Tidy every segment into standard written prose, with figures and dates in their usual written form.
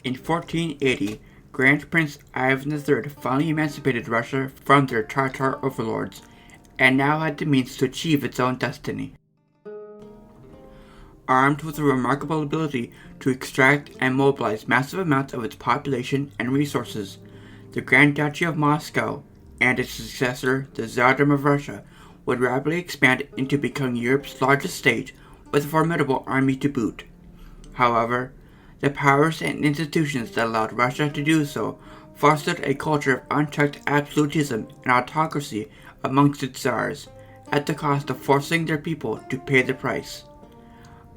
In 1480, Grand Prince Ivan III finally emancipated Russia from their Tatar overlords, and now had the means to achieve its own destiny. Armed with a remarkable ability to extract and mobilize massive amounts of its population and resources, the Grand Duchy of Moscow and its successor, the Tsardom of Russia, would rapidly expand into becoming Europe's largest state with a formidable army to boot. However, the powers and institutions that allowed Russia to do so fostered a culture of unchecked absolutism and autocracy amongst its czars, at the cost of forcing their people to pay the price.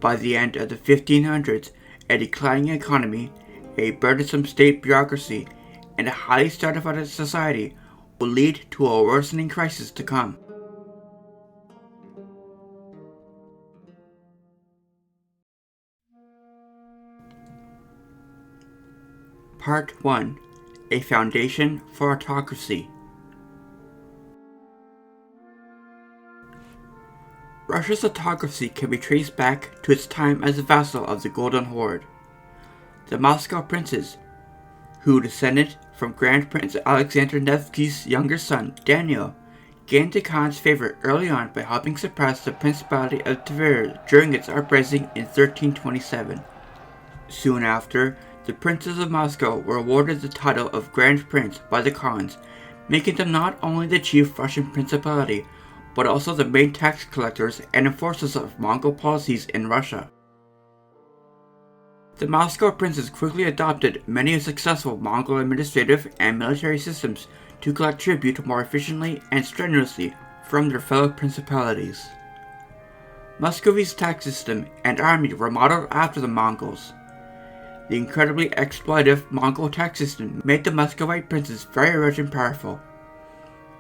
By the end of the 1500s, a declining economy, a burdensome state bureaucracy, and a highly stratified society will lead to a worsening crisis to come. Part 1. A Foundation for Autocracy. Russia's autocracy can be traced back to its time as a vassal of the Golden Horde. The Moscow princes, who descended from Grand Prince Alexander Nevsky's younger son, Daniel, gained the Khan's favor early on by helping suppress the Principality of Tver during its uprising in 1327. Soon after, the princes of Moscow were awarded the title of Grand Prince by the Khans, making them not only the chief Russian principality, but also the main tax collectors and enforcers of Mongol policies in Russia. The Moscow princes quickly adopted many successful Mongol administrative and military systems to collect tribute more efficiently and strenuously from their fellow principalities. Muscovy's tax system and army were modeled after the Mongols. The incredibly exploitive Mongol tax system made the Muscovite princes very rich and powerful.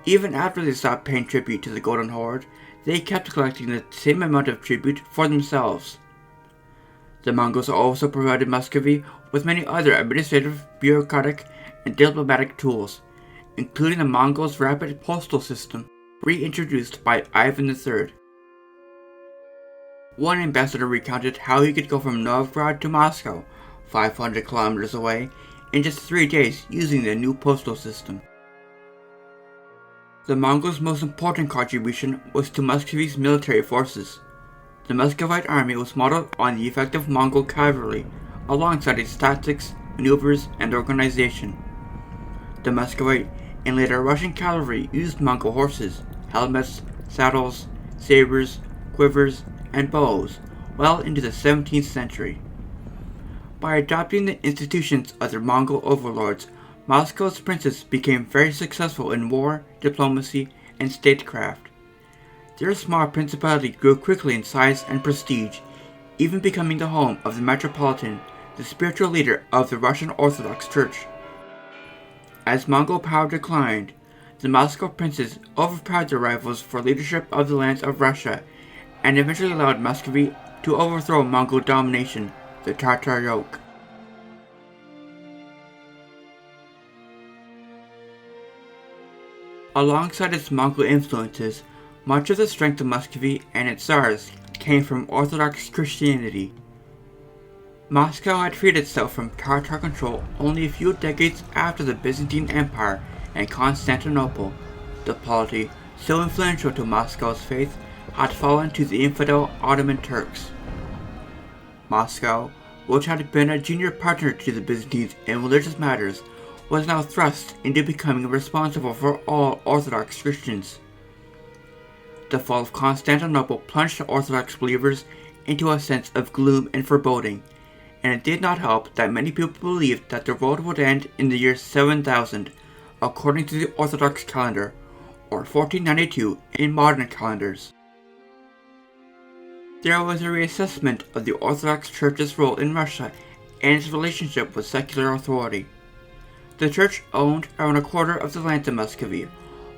Even after they stopped paying tribute to the Golden Horde, they kept collecting the same amount of tribute for themselves. The Mongols also provided Muscovy with many other administrative, bureaucratic, and diplomatic tools, including the Mongols' rapid postal system, reintroduced by Ivan III. One ambassador recounted how he could go from Novgorod to Moscow, 500 kilometers away, in just 3 days using the new postal system. The Mongols' most important contribution was to Muscovy's military forces. The Muscovite army was modeled on the effective Mongol cavalry, alongside its tactics, maneuvers, and organization. The Muscovite and later Russian cavalry used Mongol horses, helmets, saddles, sabers, quivers, and bows well into the 17th century. By adopting the institutions of their Mongol overlords, Moscow's princes became very successful in war, diplomacy, and statecraft. Their small principality grew quickly in size and prestige, even becoming the home of the Metropolitan, the spiritual leader of the Russian Orthodox Church. As Mongol power declined, the Moscow princes overpowered their rivals for leadership of the lands of Russia, and eventually allowed Muscovy to overthrow Mongol domination, the Tatar yoke. Alongside its Mongol influences, much of the strength of Muscovy and its czars came from Orthodox Christianity. Moscow had freed itself from Tatar control only a few decades after the Byzantine Empire and Constantinople, the polity so influential to Moscow's faith had fallen to the infidel Ottoman Turks. Moscow, which had been a junior partner to the Byzantines in religious matters, was now thrust into becoming responsible for all Orthodox Christians. The fall of Constantinople plunged the Orthodox believers into a sense of gloom and foreboding, and it did not help that many people believed that the world would end in the year 7000, according to the Orthodox calendar, or 1492 in modern calendars. There was a reassessment of the Orthodox Church's role in Russia and its relationship with secular authority. The Church owned around a quarter of the land of Muscovy,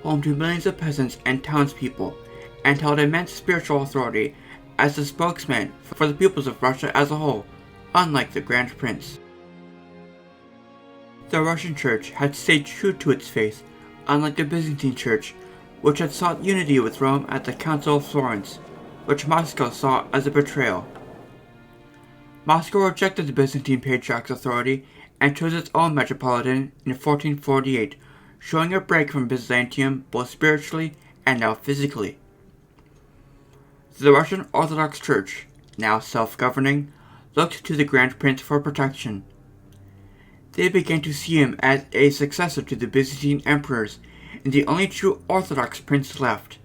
home to millions of peasants and townspeople, and held immense spiritual authority as the spokesman for the peoples of Russia as a whole, unlike the Grand Prince. The Russian Church had stayed true to its faith, unlike the Byzantine Church, which had sought unity with Rome at the Council of Florence, which Moscow saw as a betrayal. Moscow rejected the Byzantine Patriarch's authority and chose its own metropolitan in 1448, showing a break from Byzantium both spiritually and now physically. The Russian Orthodox Church, now self-governing, looked to the Grand Prince for protection. They began to see him as a successor to the Byzantine emperors and the only true Orthodox prince left.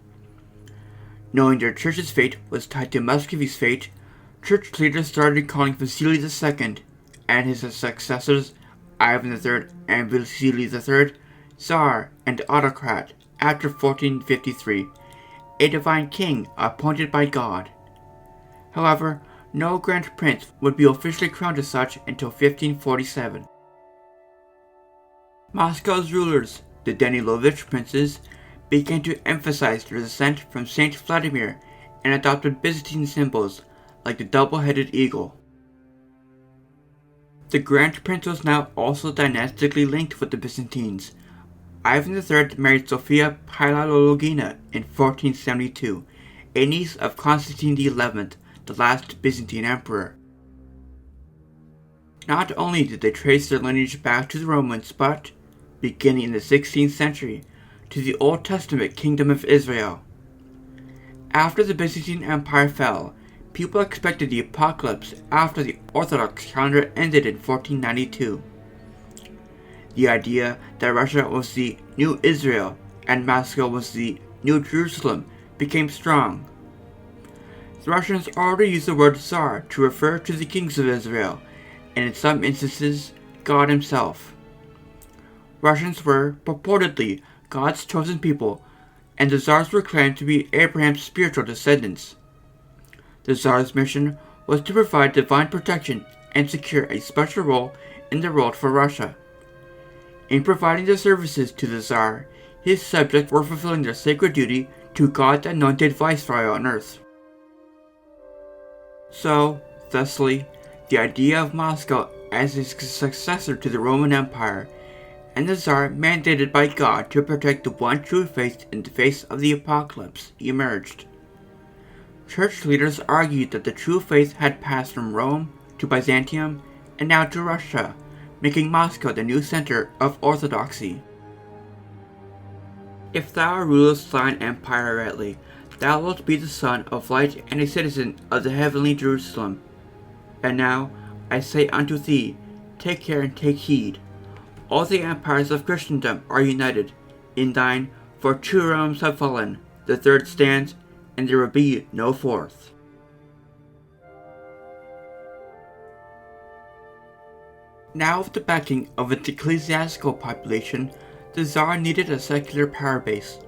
Knowing their church's fate was tied to Muscovy's fate, church leaders started calling Vasily II and his successors, Ivan III and Vasily III, Tsar and autocrat after 1453, a divine king appointed by God. However, no Grand Prince would be officially crowned as such until 1547. Moscow's rulers, the Danilovich princes, began to emphasize their descent from Saint Vladimir and adopted Byzantine symbols like the double-headed eagle. The Grand Prince was now also dynastically linked with the Byzantines. Ivan III married Sophia Palaologina in 1472, a niece of Constantine XI, the last Byzantine emperor. Not only did they trace their lineage back to the Romans, but, beginning in the 16th century, to the Old Testament Kingdom of Israel. After the Byzantine Empire fell, people expected the apocalypse after the Orthodox calendar ended in 1492. The idea that Russia was the New Israel and Moscow was the New Jerusalem became strong. The Russians already used the word Tsar to refer to the kings of Israel, and in some instances, God himself. Russians were, purportedly, God's chosen people, and the Tsars were claimed to be Abraham's spiritual descendants. The Tsar's mission was to provide divine protection and secure a special role in the world for Russia. In providing the services to the Tsar, his subjects were fulfilling their sacred duty to God's anointed viceroy on earth. So, thusly, the idea of Moscow as a successor to the Roman Empire, and the Tsar mandated by God to protect the one true faith in the face of the apocalypse, emerged. Church leaders argued that the true faith had passed from Rome to Byzantium and now to Russia, making Moscow the new center of orthodoxy. If thou rulest thine empire rightly, thou wilt be the son of light and a citizen of the heavenly Jerusalem. And now, I say unto thee, take care and take heed. All the empires of Christendom are united in thine, for two realms have fallen, the third stands, and there will be no fourth. Now with the backing of its ecclesiastical population, the Tsar needed a secular power base.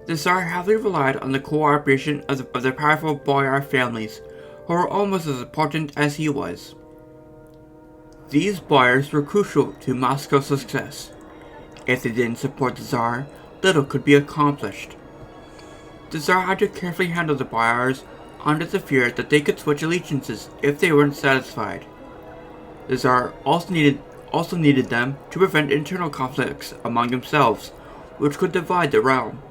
The Tsar heavily relied on the cooperation of the powerful boyar families, who were almost as important as he was. These boyars were crucial to Moscow's success. If they didn't support the Tsar, little could be accomplished. The Tsar had to carefully handle the boyars under the fear that they could switch allegiances if they weren't satisfied. The Tsar also needed them to prevent internal conflicts among themselves, which could divide the realm.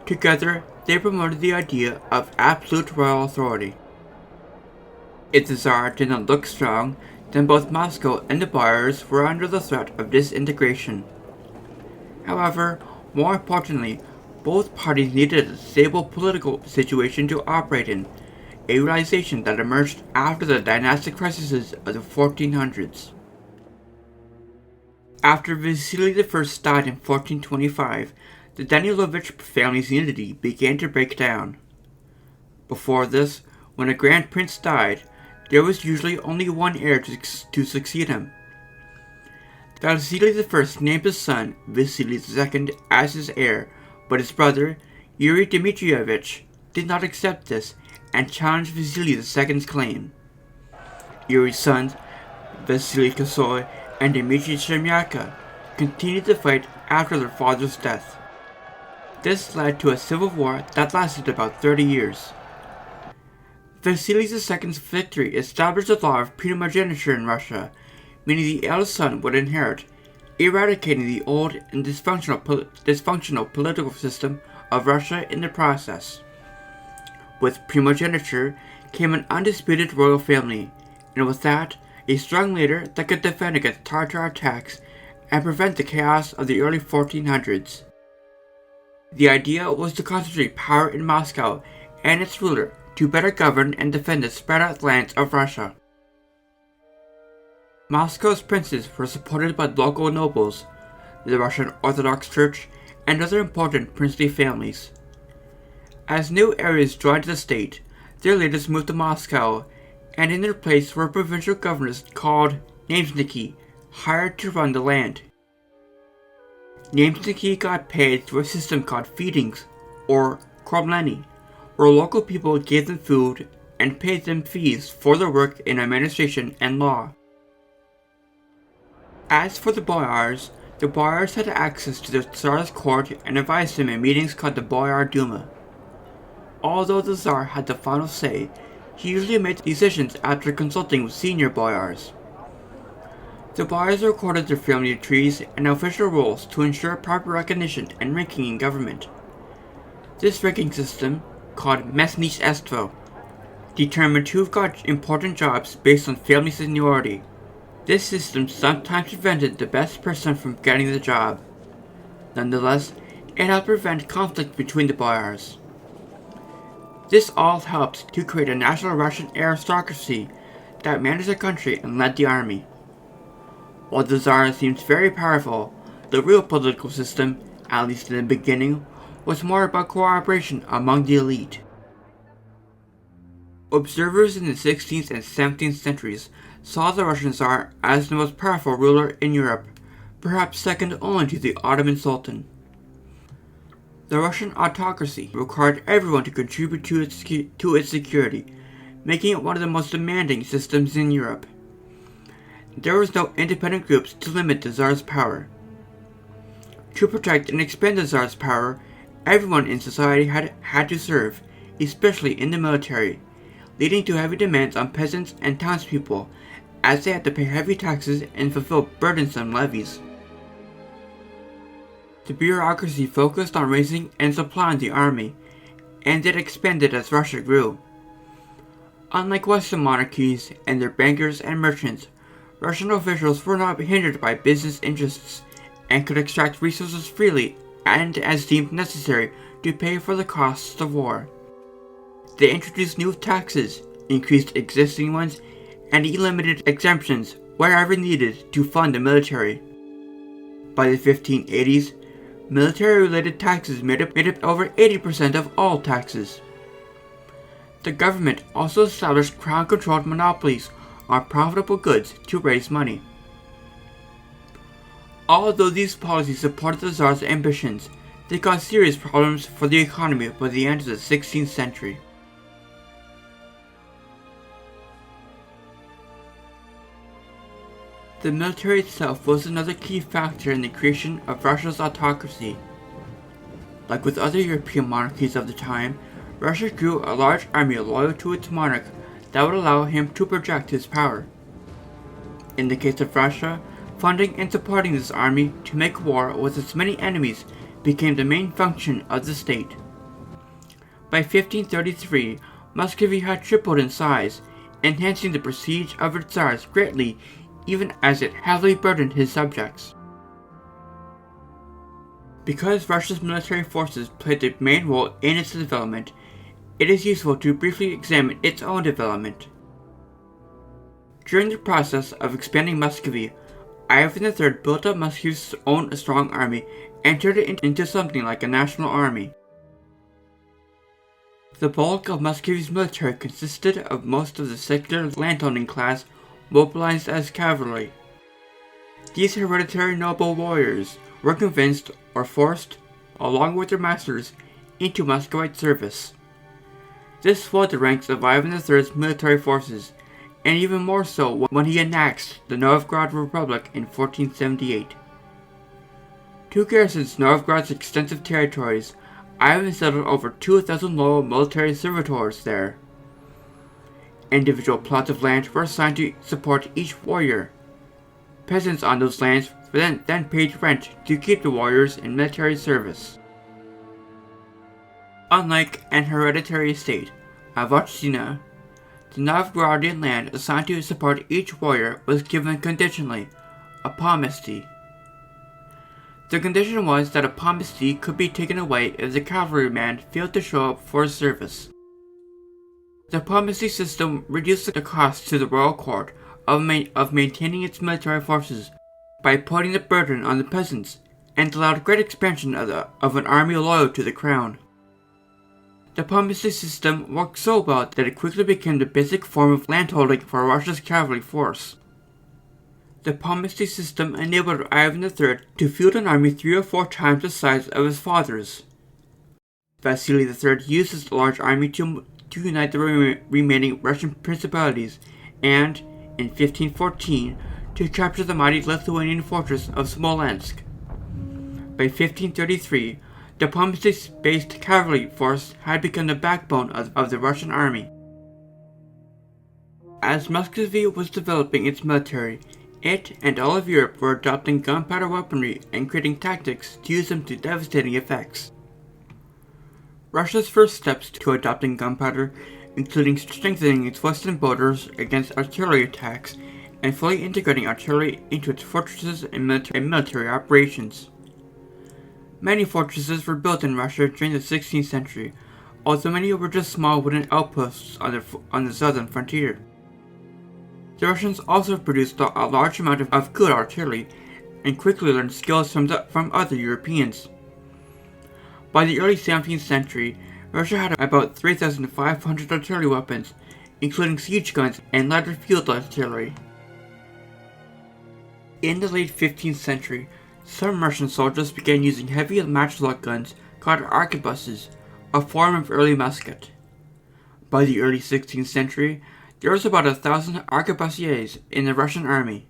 Together, they promoted the idea of absolute royal authority. If the Tsar did not look strong, then both Moscow and the boyars were under the threat of disintegration. However, more importantly, both parties needed a stable political situation to operate in, a realization that emerged after the dynastic crises of the 1400s. After Vasily I died in 1425, the Danilovich family's unity began to break down. Before this, when a grand prince died, there was usually only one heir to succeed him. Vasily I named his son Vasily II as his heir, but his brother, Yuri Dmitrievich, did not accept this and challenged Vasily II's claim. Yuri's sons, Vasily Kosoi and Dmitry Shemyaka, continued to fight after their father's death. This led to a civil war that lasted about 30 years. Vasily II's victory established the law of primogeniture in Russia, meaning the eldest son would inherit, eradicating the old and dysfunctional political system of Russia in the process. With primogeniture came an undisputed royal family, and with that, a strong leader that could defend against Tatar attacks and prevent the chaos of the early 1400s. The idea was to concentrate power in Moscow and its ruler to better govern and defend the spread out lands of Russia. Moscow's princes were supported by local nobles, the Russian Orthodox Church, and other important princely families. As new areas joined the state, their leaders moved to Moscow, and in their place were provincial governors called namesniki, hired to run the land. Namesniki got paid through a system called feedings, or kromleni, where local people gave them food and paid them fees for their work in administration and law. As for the boyars had access to the Tsar's court and advised him in meetings called the Boyar Duma. Although the Tsar had the final say, he usually made decisions after consulting with senior boyars. The boyars recorded their family trees and official roles to ensure proper recognition and ranking in government. This ranking system, called mesnichestvo, determined who got important jobs based on family seniority. This system sometimes prevented the best person from getting the job. Nonetheless, it helped prevent conflict between the boyars. This all helped to create a national Russian aristocracy that managed the country and led the army. While the Tsar seems very powerful, the real political system, at least in the beginning, was more about cooperation among the elite. Observers in the 16th and 17th centuries saw the Russian Tsar as the most powerful ruler in Europe, perhaps second only to the Ottoman Sultan. The Russian autocracy required everyone to contribute to its security, making it one of the most demanding systems in Europe. There was no independent groups to limit the Tsar's power. To protect and expand the Tsar's power, everyone in society had to serve, especially in the military, leading to heavy demands on peasants and townspeople, as they had to pay heavy taxes and fulfill burdensome levies. The bureaucracy focused on raising and supplying the army, and it expanded as Russia grew. Unlike Western monarchies and their bankers and merchants, Russian officials were not hindered by business interests and could extract resources freely and as deemed necessary to pay for the costs of war. They introduced new taxes, increased existing ones, and eliminated exemptions wherever needed to fund the military. By the 1580s, military-related taxes made up over 80% of all taxes. The government also established crown-controlled monopolies on profitable goods to raise money. Although these policies supported the Tsar's ambitions, they caused serious problems for the economy by the end of the 16th century. The military itself was another key factor in the creation of Russia's autocracy. Like with other European monarchies of the time, Russia grew a large army loyal to its monarch that would allow him to project his power. In the case of Russia, funding and supporting this army to make war with its many enemies became the main function of the state. By 1533, Muscovy had tripled in size, enhancing the prestige of its Tsars greatly even as it heavily burdened his subjects. Because Russia's military forces played the main role in its development, it is useful to briefly examine its own development. During the process of expanding Muscovy, Ivan III built up Muscovy's own strong army and turned it into something like a national army. The bulk of Muscovy's military consisted of most of the secular landowning class mobilized as cavalry. These hereditary noble warriors were convinced or forced, along with their masters, into Muscovite service. This swelled the ranks of Ivan III's military forces, and even more so when he annexed the Novgorod Republic in 1478. To garrison Novgorod's extensive territories, Ivan settled over 2,000 loyal military servitors there. Individual plots of land were assigned to support each warrior. Peasants on those lands then paid rent to keep the warriors in military service. Unlike an hereditary estate, a votchina, The Novgorodian land assigned to support each warrior was given conditionally, a pomesty. The condition was that a pomesty could be taken away if the cavalryman failed to show up for his service. The pomesty system reduced the cost to the royal court of maintaining its military forces by putting the burden on the peasants, and allowed great expansion of an army loyal to the crown. The pomesty system worked so well that it quickly became the basic form of landholding for Russia's cavalry force. The pomesty system enabled Ivan III to field an army 3 or 4 times the size of his father's. Vasily III used his large army to unite the remaining Russian principalities and, in 1514, to capture the mighty Lithuanian fortress of Smolensk. By 1533, the pomesty-based cavalry force had become the backbone of the Russian army. As Muscovy was developing its military, it and all of Europe were adopting gunpowder weaponry and creating tactics to use them to devastating effects. Russia's first steps to adopting gunpowder including strengthening its western borders against artillery attacks and fully integrating artillery into its fortresses and military operations. Many fortresses were built in Russia during the 16th century, although many were just small wooden outposts on the southern frontier. The Russians also produced a large amount of good artillery and quickly learned skills from other Europeans. By the early 17th century, Russia had about 3,500 artillery weapons, including siege guns and lighter field artillery. In the late 15th century, some Russian soldiers began using heavy matchlock guns called arquebuses, a form of early musket. By the early 16th century, there was about 1,000 arquebusiers in the Russian army.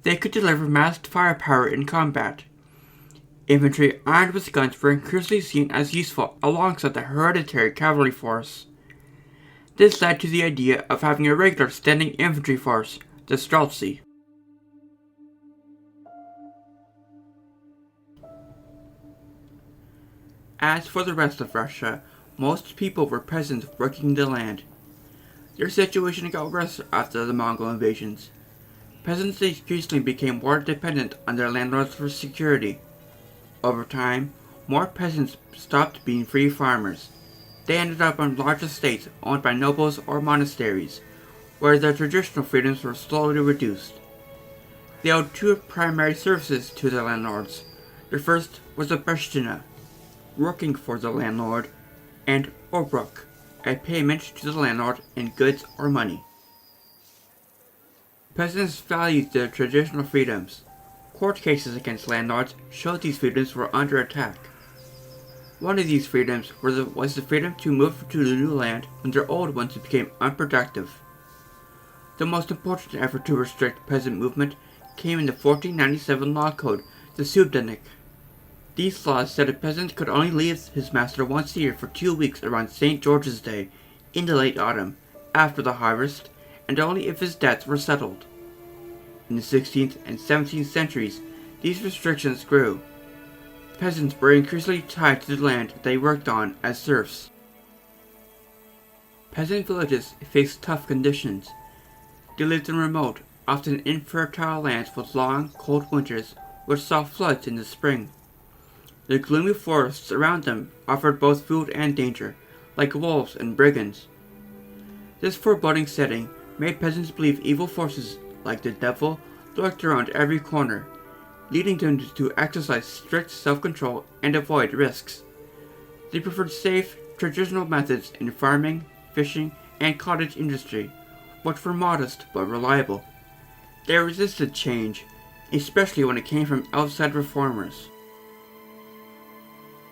They could deliver massed firepower in combat. Infantry armed with guns were increasingly seen as useful alongside the hereditary cavalry force. This led to the idea of having a regular standing infantry force, the Streltsy. As for the rest of Russia, most people were peasants working the land. Their situation got worse after the Mongol invasions. Peasants increasingly became more dependent on their landlords for security. Over time, more peasants stopped being free farmers. They ended up on large estates owned by nobles or monasteries, where their traditional freedoms were slowly reduced. They owed 2 primary services to their landlords. The first was a breshtina, working for the landlord, and obrok, a payment to the landlord in goods or money. Peasants valued their traditional freedoms. Court cases against landlords showed these freedoms were under attack. One of these freedoms was the freedom to move to the new land when their old ones became unproductive. The most important effort to restrict peasant movement came in the 1497 law code, the Subdenik. These laws said a peasant could only leave his master once a year for 2 weeks around St. George's Day, in the late autumn, after the harvest, and only if his debts were settled. In the 16th and 17th centuries, these restrictions grew. Peasants were increasingly tied to the land they worked on as serfs. Peasant villages faced tough conditions. They lived in remote, often infertile lands with long, cold winters which saw floods in the spring. The gloomy forests around them offered both food and danger, like wolves and brigands. This foreboding setting made peasants believe evil forces, like the devil, lurked around every corner, leading them to exercise strict self-control and avoid risks. They preferred safe, traditional methods in farming, fishing, and cottage industry, which were modest but reliable. They resisted change, especially when it came from outside reformers.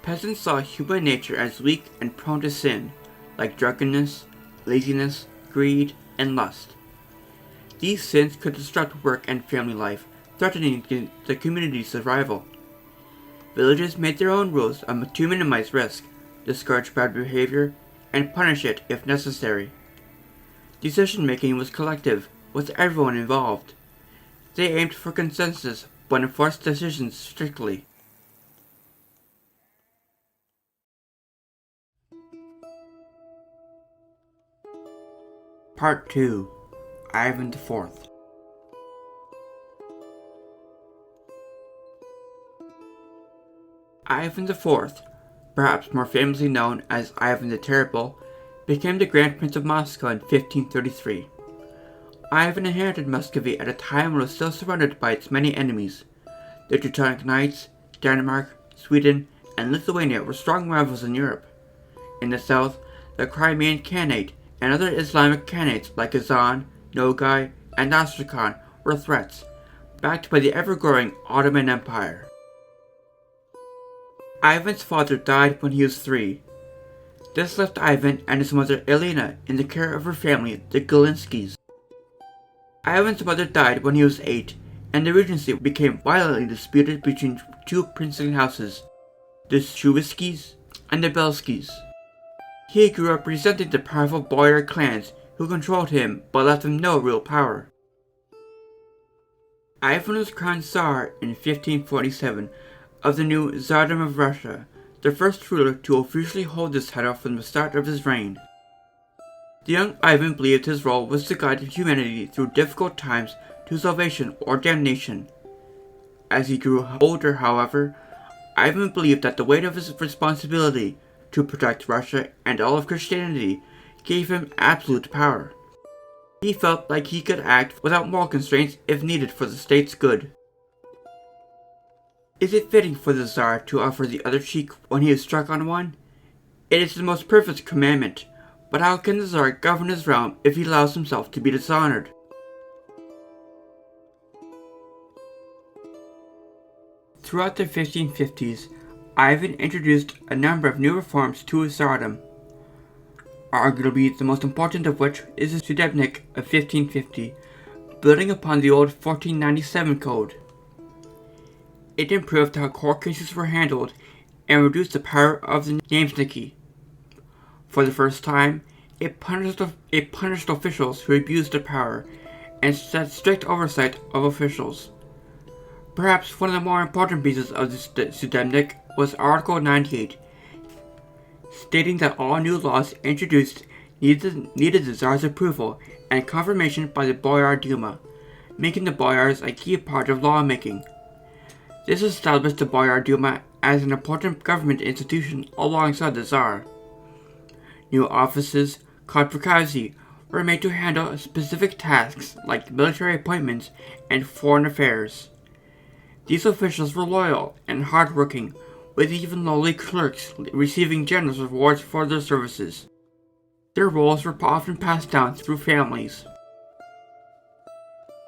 Peasants saw human nature as weak and prone to sin, like drunkenness, laziness, greed, and lust. These sins could disrupt work and family life, threatening the community's survival. Villages made their own rules to minimize risk, discourage bad behavior, and punish it if necessary. Decision-making was collective, with everyone involved. They aimed for consensus, but enforced decisions strictly. Part 2. Ivan IV. Ivan IV, perhaps more famously known as Ivan the Terrible, became the Grand Prince of Moscow in 1533. Ivan inherited Muscovy at a time when it was still surrounded by its many enemies. The Teutonic Knights, Denmark, Sweden, and Lithuania were strong rivals in Europe. In the south, the Crimean Khanate and other Islamic Khanates like Kazan, Nogai, and Astrakhan were threats, backed by the ever-growing Ottoman Empire. Ivan's father died when he was 3. This left Ivan and his mother Elena in the care of her family, the Galinskis. Ivan's mother died when he was 8, and the regency became violently disputed between two princely houses, the Shuiskis and the Belskis. He grew up resenting the powerful boyar clans who controlled him but left him no real power. Ivan was crowned Tsar in 1547 of the new Tsardom of Russia, the first ruler to officially hold this title from the start of his reign. The young Ivan believed his role was to guide humanity through difficult times to salvation or damnation. As he grew older, however, Ivan believed that the weight of his responsibility to protect Russia and all of Christianity gave him absolute power. He felt like he could act without moral constraints if needed for the state's good. Is it fitting for the Tsar to offer the other cheek when he is struck on one? It is the most perfect commandment, but how can the Tsar govern his realm if he allows himself to be dishonored? Throughout the 1550s, Ivan introduced a number of new reforms to his tsardom, arguably the most important of which is the Sudebnik of 1550, building upon the old 1497 code. It improved how court cases were handled and reduced the power of the namesniki. For the first time, it punished officials who abused their power and set strict oversight of officials. Perhaps one of the more important pieces of the Sudebnik was Article 98, stating that all new laws introduced needed the Tsar's approval and confirmation by the Boyar Duma, making the boyars a key part of lawmaking. This established the Boyar Duma as an important government institution alongside the Tsar. New offices, called prikazi, were made to handle specific tasks like military appointments and foreign affairs. These officials were loyal and hardworking, with even lowly clerks receiving generous rewards for their services. Their roles were often passed down through families.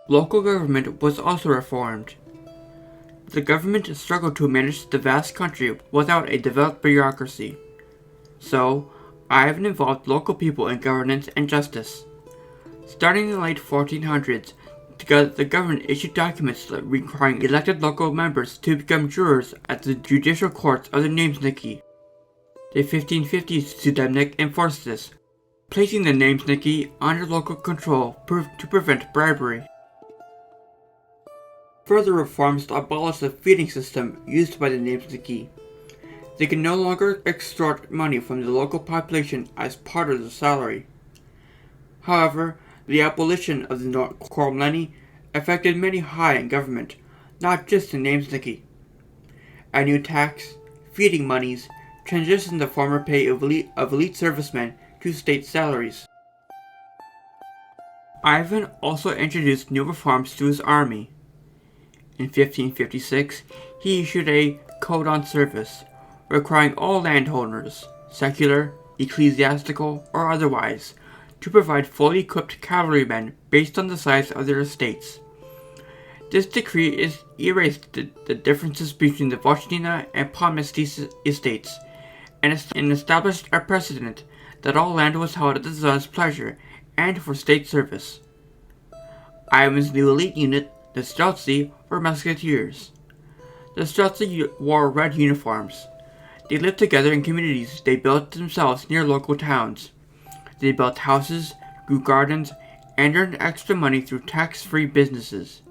Local government was also reformed. The government struggled to manage the vast country without a developed bureaucracy. So, Ivan involved local people in governance and justice. Starting in the late 1400s, the government issued documents requiring elected local members to become jurors at the judicial courts of the namesniki. The 1550s Sudebnik enforced this, placing the namesniki under local control to prevent bribery. Further reforms abolished the feeding system used by the namesniki. They could no longer extort money from the local population as part of the salary. However, the abolition of the Kormleni affected many high in government, not just the namesniki. A new tax, feeding monies, transitioned the former pay of elite servicemen to state salaries. Ivan also introduced new reforms to his army. In 1556, he issued a Code on Service, requiring all landowners, secular, ecclesiastical, or otherwise, to provide fully equipped cavalrymen based on the size of their estates. This decree erased the differences between the Voshtina and Pomesti estates, and established a precedent that all land was held at the Tsar's pleasure and for state service. Ivan's new elite unit, the Streltsy, were musketeers. The Streltsy wore red uniforms. They lived together in communities they built themselves near local towns. They built houses, grew gardens, and earned extra money through tax-free businesses.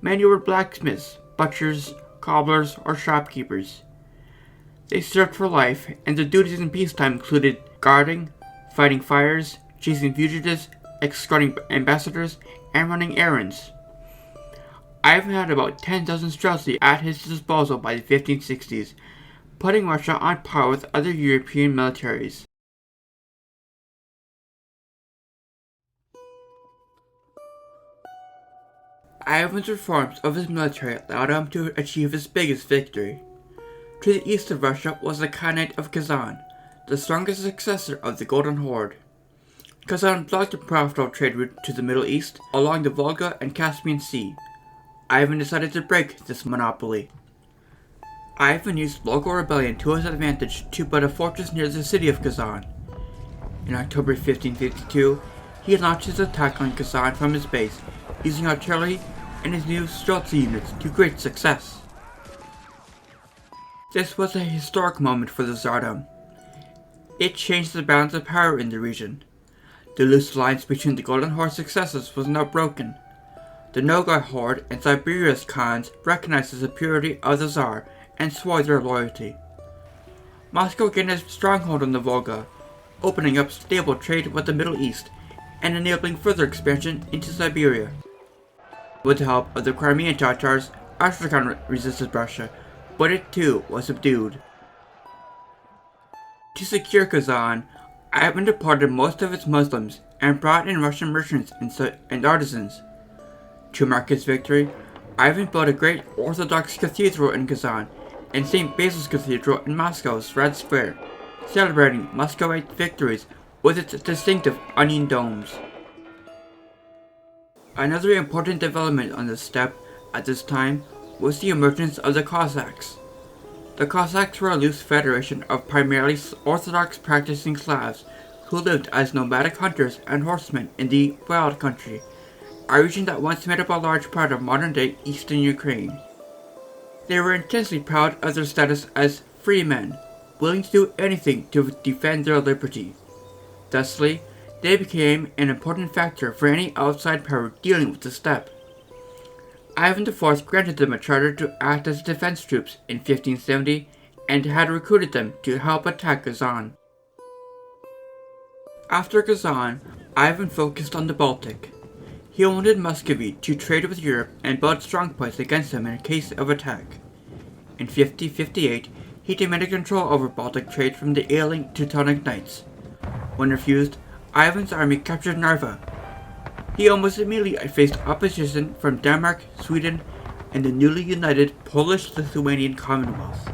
Many were blacksmiths, butchers, cobblers, or shopkeepers. They served for life, and their duties in peacetime included guarding, fighting fires, chasing fugitives, escorting ambassadors and running errands. Ivan had about 10,000 streltsy at his disposal by the 1560s, putting Russia on par with other European militaries. Ivan's reforms of his military allowed him to achieve his biggest victory. To the east of Russia was the Khanate of Kazan, the strongest successor of the Golden Horde. Kazan blocked a profitable trade route to the Middle East along the Volga and Caspian Sea. Ivan decided to break this monopoly. Ivan used local rebellion to his advantage to put a fortress near the city of Kazan. In October 1552, he launched his attack on Kazan from his base, using artillery and his new streltsy units to great success. This was a historic moment for the Tsardom. It changed the balance of power in the region. The loose alliance between the Golden Horde's successors was now broken. The Nogai Horde and Siberia's Khans recognized the superiority of the Tsar and swore their loyalty. Moscow gained a stronghold on the Volga, opening up stable trade with the Middle East and enabling further expansion into Siberia. With the help of the Crimean Tatars, Astrakhan resisted Russia, but it too was subdued. To secure Kazan, Ivan deported most of its Muslims and brought in Russian merchants and artisans. To mark his victory, Ivan built a great Orthodox cathedral in Kazan and St. Basil's Cathedral in Moscow's Red Square, celebrating Muscovite victories with its distinctive onion domes. Another important development on the steppe at this time was the emergence of the Cossacks. The Cossacks were a loose federation of primarily Orthodox practicing Slavs who lived as nomadic hunters and horsemen in the Wild Country, a region that once made up a large part of modern-day eastern Ukraine. They were intensely proud of their status as free men, willing to do anything to defend their liberty. Thusly, they became an important factor for any outside power dealing with the steppe. Ivan IV granted them a charter to act as defense troops in 1570 and had recruited them to help attack Kazan. After Kazan, Ivan focused on the Baltic. He wanted Muscovy to trade with Europe and build strongpoints against them in case of attack. In 1558, he demanded control over Baltic trade from the ailing Teutonic Knights. When refused, Ivan's army captured Narva. He almost immediately faced opposition from Denmark, Sweden, and the newly united Polish-Lithuanian Commonwealth,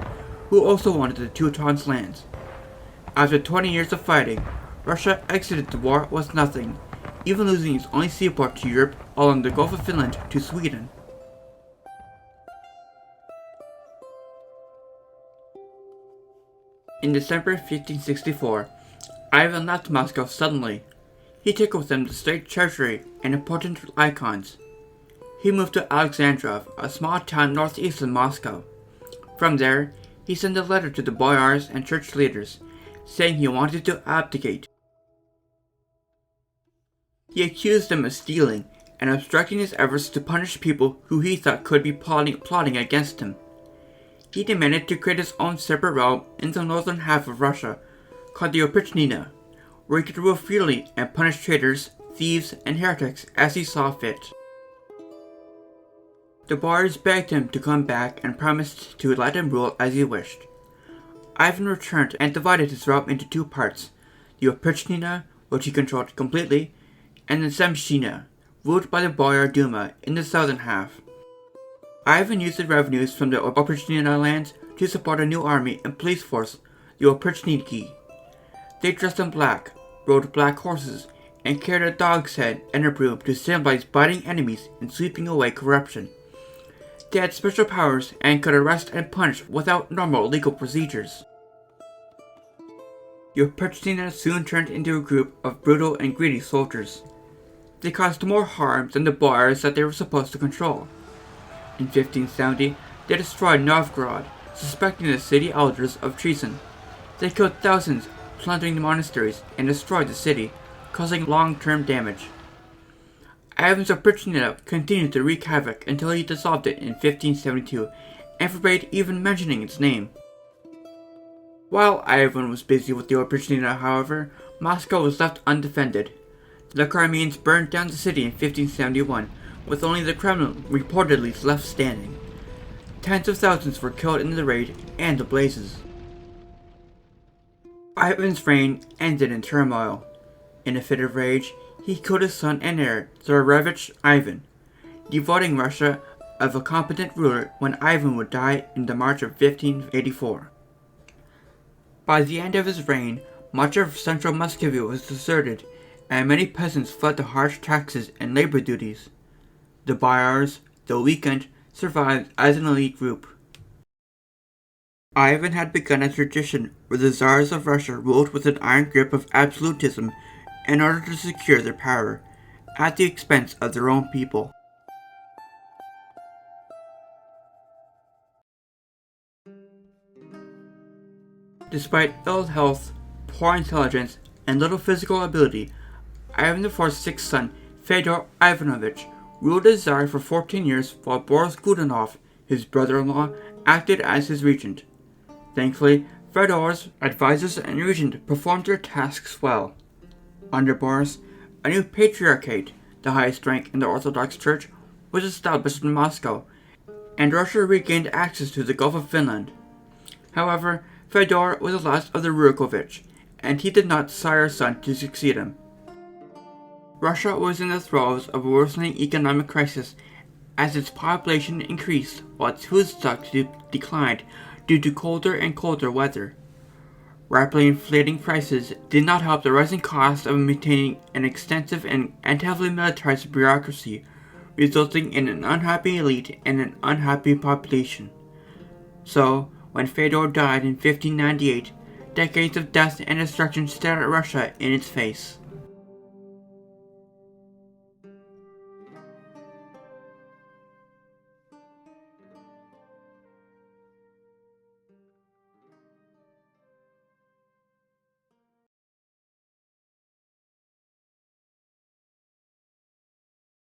who also wanted the Teutons' lands. After 20 years of fighting, Russia exited the war with nothing, even losing its only seaport to Europe along the Gulf of Finland to Sweden. In December 1564, Ivan left Moscow suddenly. He took with him the state treasury and important icons. He moved to Alexandrov, a small town northeast of Moscow. From there, he sent a letter to the boyars and church leaders, saying he wanted to abdicate. He accused them of stealing and obstructing his efforts to punish people who he thought could be plotting against him. He demanded to create his own separate realm in the northern half of Russia, called the Oprichnina, where he could rule freely and punish traitors, thieves, and heretics as he saw fit. The boyars begged him to come back and promised to let him rule as he wished. Ivan returned and divided his realm into two parts, the Oprichnina, which he controlled completely, and the Zemshchina, ruled by the Boyar Duma in the southern half. Ivan used the revenues from the Oprichnina lands to support a new army and police force, the Oprichniki. They dressed in black, rode black horses, and carried a dog's head and a broom to symbolize biting enemies and sweeping away corruption. They had special powers and could arrest and punish without normal legal procedures. The Oprichnina soon turned into a group of brutal and greedy soldiers. They caused more harm than the boyars that they were supposed to control. In 1570, they destroyed Novgorod, suspecting the city elders of treason. They killed thousands, plundering the monasteries, and destroyed the city, causing long-term damage. Ivan's Oprichnina continued to wreak havoc until he dissolved it in 1572 and forbade even mentioning its name. While Ivan was busy with the Oprichnina, however, Moscow was left undefended. The Crimeans burned down the city in 1571, with only the Kremlin reportedly left standing. Tens of thousands were killed in the raid and the blazes. Ivan's reign ended in turmoil. In a fit of rage, he killed his son and heir, Tsarevich Ivan, devoting Russia of a competent ruler when Ivan would die in the March of 1584. By the end of his reign, much of central Muscovy was deserted, and many peasants fled the harsh taxes and labor duties. The boyars, though weakened, survived as an elite group. Ivan had begun a tradition where the Tsars of Russia ruled with an iron grip of absolutism in order to secure their power, at the expense of their own people. Despite ill health, poor intelligence, and little physical ability, Ivan IV's sixth son, Fyodor Ivanovich, ruled as Tsar for 14 years while Boris Godunov, his brother-in-law, acted as his regent. Thankfully, Fyodor's advisors and regent performed their tasks well. Under Boris, a new patriarchate, the highest rank in the Orthodox Church, was established in Moscow, and Russia regained access to the Gulf of Finland. However, Fyodor was the last of the Rurikhovich, and he did not sire a son to succeed him. Russia was in the throes of a worsening economic crisis as its population increased while its food stocks declined due to colder and colder weather. Rapidly inflating prices did not help the rising cost of maintaining an extensive and heavily militarized bureaucracy, resulting in an unhappy elite and an unhappy population. So, when Fyodor died in 1598, decades of death and destruction stared at Russia in its face.